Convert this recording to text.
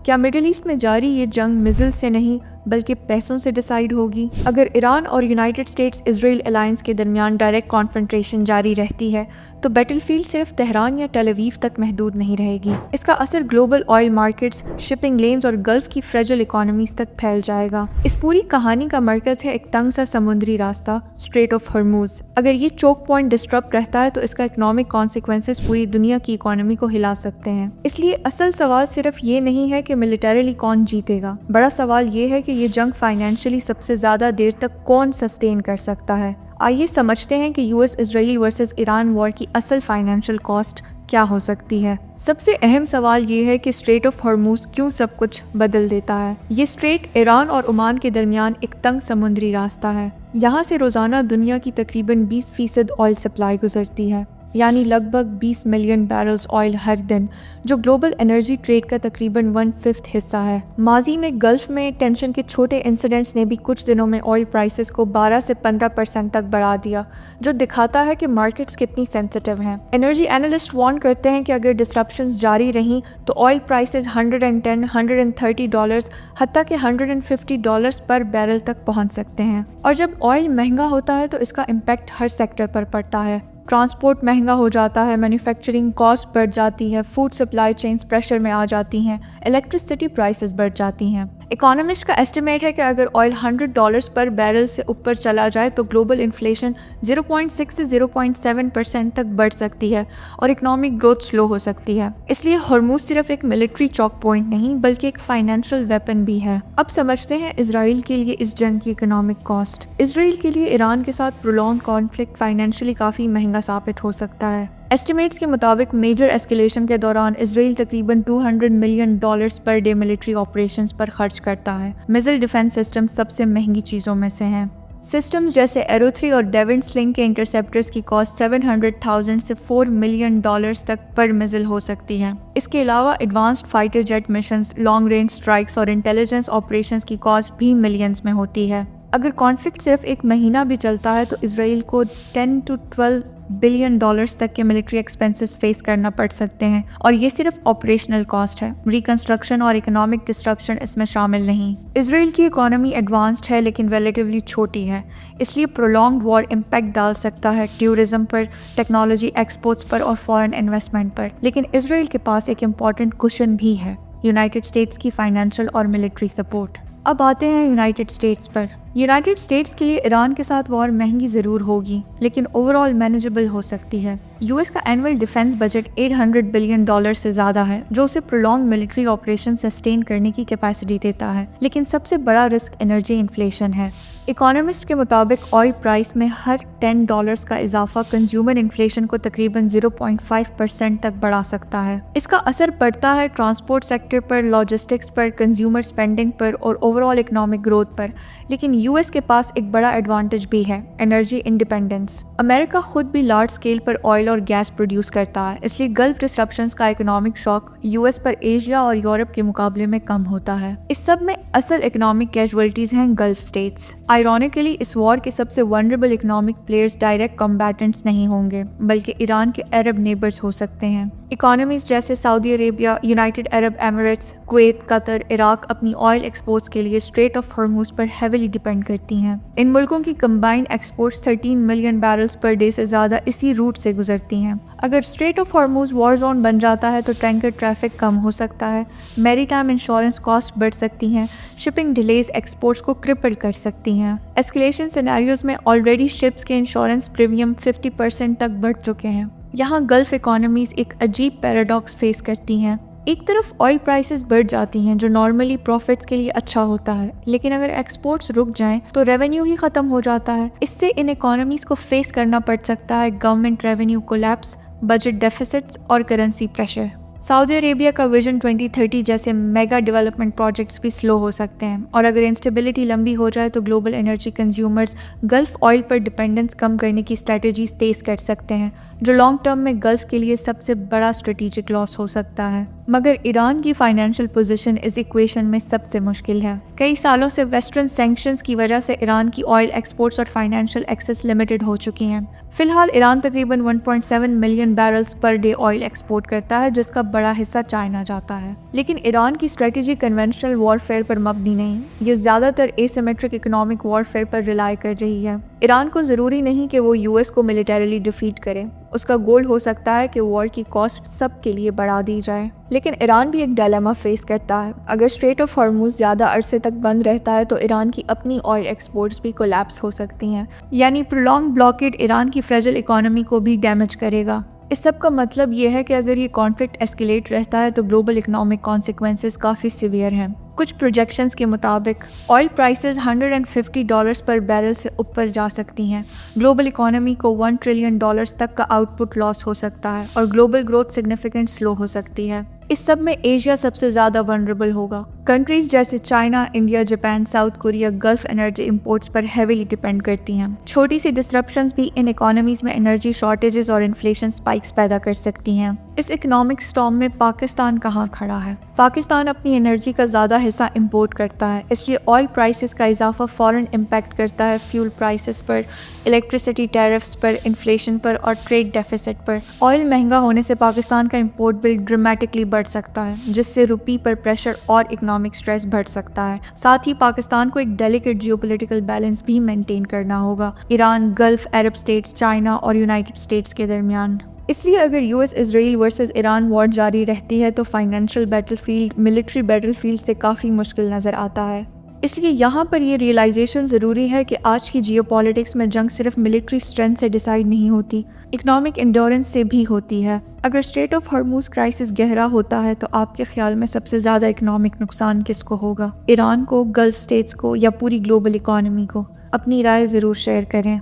کیا middle asset میں جاری یہ جنگ میزل سے نہیں بلکہ پیسوں سے ڈیسائیڈ ہوگی؟ اگر ایران اور یونائٹڈ اسٹیٹس اسرائیل الائنس کے درمیان ڈائریکٹ کانفرنٹریشن جاری رہتی ہے تو بیٹل فیلڈ صرف تہران یا ٹیل اویو تک محدود نہیں رہے گی. اس کا اثر global oil markets, shipping lanes اور گلف کی فریجل اکانومیز تک پھیل جائے گا. اس پوری کہانی کا مرکز ہے ایک تنگ سا سمندری راستہ، اسٹریٹ آف ہرموز. اگر یہ چوک پوائنٹ ڈسٹرپٹ رہتا ہے تو اس کا اکنامک کانسیکوینسز پوری دنیا کی اکانومی کو ہلا سکتے ہیں. اس لیے اصل سوال صرف یہ نہیں ہے کہ ملیٹریلی کون جیتے گا، بڑا سوال یہ ہے کہ یہ جنگ فائنینشلی سب سے زیادہ دیر تک کون سسٹین کر سکتا ہے. آئیے سمجھتے ہیں کہ یو ایس اسرائیل ورسز ایران وار کی اصل فائنینشیل کاسٹ کیا ہو سکتی ہے. سب سے اہم سوال یہ ہے کہ اسٹریٹ آف ہرموز کیوں سب کچھ بدل دیتا ہے. یہ اسٹریٹ ایران اور عمان کے درمیان ایک تنگ سمندری راستہ ہے. یہاں سے روزانہ دنیا کی تقریباً 20% آئل سپلائی گزرتی ہے، یعنی لگ بھگ 20 ملین بیرلز آئل ہر دن، جو گلوبل انرجی ٹریڈ کا تقریباً 1/5 حصہ ہے. ماضی میں گلف میں ٹینشن کے چھوٹے انسیڈنٹس نے بھی کچھ دنوں میں آئل پرائسز کو 12 سے 15% تک بڑھا دیا، جو دکھاتا ہے کہ مارکیٹس کتنی سینسٹیو ہیں. انرجی اینالسٹ وارن کرتے ہیں کہ اگر ڈسرپشنز جاری رہیں تو آئل پرائسز $110-130 حتیٰ کہ $150 پر بیرل تک پہنچ سکتے ہیں. اور جب آئل مہنگا ہوتا ہے تو اس کا امپیکٹ ہر سیکٹر پر پڑتا ہے. ٹرانسپورٹ مہنگا ہو جاتا ہے، مینوفیکچرنگ کاسٹ بڑھ جاتی ہے، فوڈ سپلائی چینز پریشر میں آ جاتی ہیں، الیکٹرسٹی پرائسز بڑھ جاتی ہیں. اکانومسٹ کا ایسٹیمیٹ ہے کہ اگر آئل $100 پر بیرل سے اوپر چلا جائے تو گلوبل انفلیشن 0.6 سے 0.7% تک بڑھ سکتی ہے اور اکنامک گروتھ سلو ہو سکتی ہے. اس لیے ہرموز صرف ایک ملٹری چوک پوائنٹ نہیں بلکہ ایک فائنینشیل ویپن بھی ہے. اب سمجھتے ہیں اسرائیل کے لیے اس جنگ کی اکنامک کاسٹ. اسرائیل کے لیے ایران کے ساتھ پرولونگ کانفلکٹ فائنینشلی کافی مہنگا ثابت ہو سکتا ہے. ایسٹیمیٹس کے مطابق میجر ایسکیلیشن کے دوران اسرائیل تقریباً $200 million per day military operations پر خرچ کرتا ہے. میزل ڈیفنس سسٹم سب سے مہنگی چیزوں میں سے ہیں. سسٹمز جیسے ایرو 3 اور ڈیونٹ سلنگ کے انٹرسیپٹرز کی کاسٹ $700,000 سے $4 ملین تک پر میزل ہو سکتی ہے. اس کے علاوہ advanced fighter jet missions, long range strikes اور انٹیلیجنس آپریشنز کی کاسٹ بھی ملینز میں ہوتی ہے. اگر کانفلکٹ صرف ایک مہینہ بھی چلتا ہے تو اسرائیل کو $10-12 بلین تک کے ملٹری ایکسپینسز فیس کرنا پڑ سکتے ہیں، اور یہ صرف آپریشنل کاسٹ ہے. ریکنسٹرکشن اور اکنامک ڈسٹرپشن اس میں شامل نہیں. اسرائیل کی اکانومی ایڈوانسڈ ہے لیکن ریلیٹیولی چھوٹی ہے، اس لیے پرولونگڈ وار امپیکٹ ڈال سکتا ہے ٹیورزم پر، ٹیکنالوجی ایکسپورٹس پر اور فارن انویسٹمنٹ پر. لیکن اسرائیل کے پاس ایک امپورٹنٹ کوشن بھی ہے، یونائٹڈ اسٹیٹس کی فائنینشیل اور ملٹری سپورٹ. اب آتے ہیں یونائٹڈ اسٹیٹس پر. یونائٹڈ اسٹیٹس کے لیے ایران کے ساتھ وار مہنگی ضرور ہوگی لیکن اوور آل مینیجبل ہو سکتی ہے. یو ایس کا اینول ڈیفنس بجٹ $800 بلین سے زیادہ ہے، جو اسے پرولونگ ملٹری آپریشن سسٹین کرنے کی کیپیسٹی دیتا ہے. لیکن سب سے بڑا رسک انرجی انفلیشن ہے. اکانومسٹ کے مطابق آئل پرائس میں ہر $10 کا اضافہ کنزیومر انفلیشن کو تقریباً 0.5% تک بڑھا سکتا ہے. اس کا اثر پڑتا ہے ٹرانسپورٹ سیکٹر پر، لاجسٹکس پر، کنزیومر اسپینڈنگ پر اور اوور آل اکنامک گروتھ پر. لیکن یو ایس کے پاس ایک بڑا ایڈوانٹیج بھی ہے، انرجی انڈیپینڈنس. امریکہ خود بھی لارج اسکیل پر آئل اور گیس پروڈیوس کرتا ہے، اس لیے گلف ڈسرپشنز کا اکنامک شاک یو ایس پر ایشیا اور یورپ کے مقابلے میں کم ہوتا ہے. اس سب میں اصل اکنامک کیجویلٹیز ہیں گلف اسٹیٹس. آئرونیکلی اس وار کے سب سے ونربل اکنامک پلیئرز ڈائریکٹ کمبیٹنٹس نہیں ہوں گے بلکہ ایران کے عرب نیبرز ہو سکتے ہیں. اکانومیز جیسے Saudi Arabia, United Arab Emirates, Kuwait, Qatar, Iraq اپنی آئل ایکسپورٹس کے لیے اسٹریٹ آف ہرموز پر ہیویلی ڈیپینڈ کرتی ہیں. ان ملکوں کی combined exports 13 million barrels per day سے زیادہ اسی روٹ سے گزرتی ہیں. اگر strait of Hormuz war zone بن جاتا ہے تو ٹینکر ٹریفک کم ہو سکتا ہے، میری ٹائم انشورنس کاسٹ بڑھ سکتی ہیں، شپنگ ڈیلیز ایکسپورٹس کو کرپل کر سکتی ہیں. ایسکیلیشن سینیریوز میں آلریڈی شپس کے انشورنس پریمیم 50% تک بڑھ چکے ہیں. یہاں گلف اکانومیز ایک عجیب پیراڈاکس فیس کرتی ہیں. ایک طرف آئل پرائسز بڑھ جاتی ہیں جو نارملی پروفٹس کے لیے اچھا ہوتا ہے، لیکن اگر ایکسپورٹس رک جائیں تو ریونیو ہی ختم ہو جاتا ہے. اس سے ان اکانومیز کو فیس کرنا پڑ سکتا ہے government revenue collapse, budget deficits اور کرنسی پریشر. سعودی عربیہ کا ویژن 2030 جیسے میگا ڈیولپمنٹ پروجیکٹس بھی سلو ہو سکتے ہیں، اور اگر انسٹیبلٹی لمبی ہو جائے تو global energy consumers Gulf oil پر ڈیپینڈنس کم کرنے کی اسٹریٹجیز تیز کر سکتے ہیں. جو لانگ ٹرم میں گلف کے لیے سب سے بڑا اسٹریٹجک لاس ہو سکتا ہے۔ مگر ایران کی فائنینشیل پوزیشن اس ایکویشن میں سب سے مشکل ہے۔ کئی سالوں سے ویسٹرن سینکشنز کی وجہ سے ایران کی آئل ایکسپورٹس اور فائنینشیل ایکسیس لمیٹڈ ہو چکی ہیں۔ فی الحال ایران تقریباً 1.7 million barrels per day oil export کرتا ہے، جس کا بڑا حصہ چائنا جاتا ہے۔ لیکن ایران کی اسٹریٹجی کنونشنل وارفیئر پر مبنی نہیں، یہ زیادہ تر ایسیمیٹرک اکنامک وارفیئر پر ریلائی کر رہی ہے۔ ایران کو ضروری نہیں کہ وہ یو ایس کو ملیٹریلی ڈیفیٹ کرے، اس کا گول ہو سکتا ہے کہ وار کی کاسٹ سب کے لیے بڑھا دی جائے۔ لیکن ایران بھی ایک ڈائلیما فیس کرتا ہے۔ اگر اسٹریٹ آف ہارموز زیادہ عرصے تک بند رہتا ہے تو ایران کی اپنی آئل ایکسپورٹس بھی کولیپس ہو سکتی ہیں، یعنی پرولونگ بلاکیڈ ایران کی فریجل اکانومی کو بھی ڈیمیج کرے گا۔ اس سب کا مطلب یہ ہے کہ اگر یہ کانفلکٹ ایسکیلیٹ رہتا ہے تو گلوبل اکنامک کانسیکوینسز کافی سیویئر ہیں۔ کچھ پروجیکشنز کے مطابق آئل پرائسز $150 پر بیرل سے اوپر جا سکتی ہیں، گلوبل اکانومی کو $1 ٹریلین تک کا آؤٹ پٹ لاس ہو سکتا ہے، اور گلوبل گروتھ سگنیفیکنٹ سلو ہو سکتی ہے۔ اس سب میں ایشیا سب سے زیادہ ونربل ہوگا۔ کنٹریز جیسے China, India, Japan, South Korea Gulf energy imports پر ہیویلی ڈیپینڈ کرتی ہیں۔ چھوٹی سی ڈسرپشنز بھی ان اکانومیز میں انرجی شارٹیجز اور انفلیشن سپائکس پیدا کر سکتی ہیں۔ اس اکنامک سٹارم میں پاکستان کہاں کھڑا ہے؟ پاکستان اپنی انرجی کا زیادہ حصہ امپورٹ کرتا ہے، اس لیے آئل پرائسز کا اضافہ فوراً امپیکٹ کرتا ہے فیول پرائسز پر، الیکٹریسٹی ٹیرفز پر، انفلیشن پر اور ٹریڈ ڈیفیسٹ پر۔ آئل مہنگا ہونے سے پاکستان کا امپورٹ بل ڈرامیٹکلی بڑھ سکتا ہے، جس سے روپی پر پریشر اور اکنامک سٹریس بڑھ سکتا ہے۔ ساتھ ہی پاکستان کو ایک ڈیلیکیٹ جیو پولیٹیکل بیلنس بھی مینٹین کرنا ہوگا ایران، گلف، عرب اسٹیٹس، چائنا اور یونائٹڈ اسٹیٹس کے درمیان۔ اس لیے اگر یو ایس اسرائیل ورسز ایران وار جاری رہتی ہے تو financial battle field military battle field سے کافی مشکل نظر آتا ہے۔ اس لیے یہاں پر یہ ریئلائزیشن ضروری ہے کہ آج کی جیو پالیٹکس میں جنگ صرف ملٹری اسٹرینتھ سے ڈیسائیڈ نہیں ہوتی، اکنامک انڈورنس سے بھی ہوتی ہے۔ اگر اسٹریٹ آف ہارموز کرائسس گہرا ہوتا ہے تو آپ کے خیال میں سب سے زیادہ اکنامک نقصان کس کو ہوگا؟ ایران کو، گلف اسٹیٹس کو، یا پوری گلوبل اکانومی کو؟ اپنی رائے ضرور شیئر کریں۔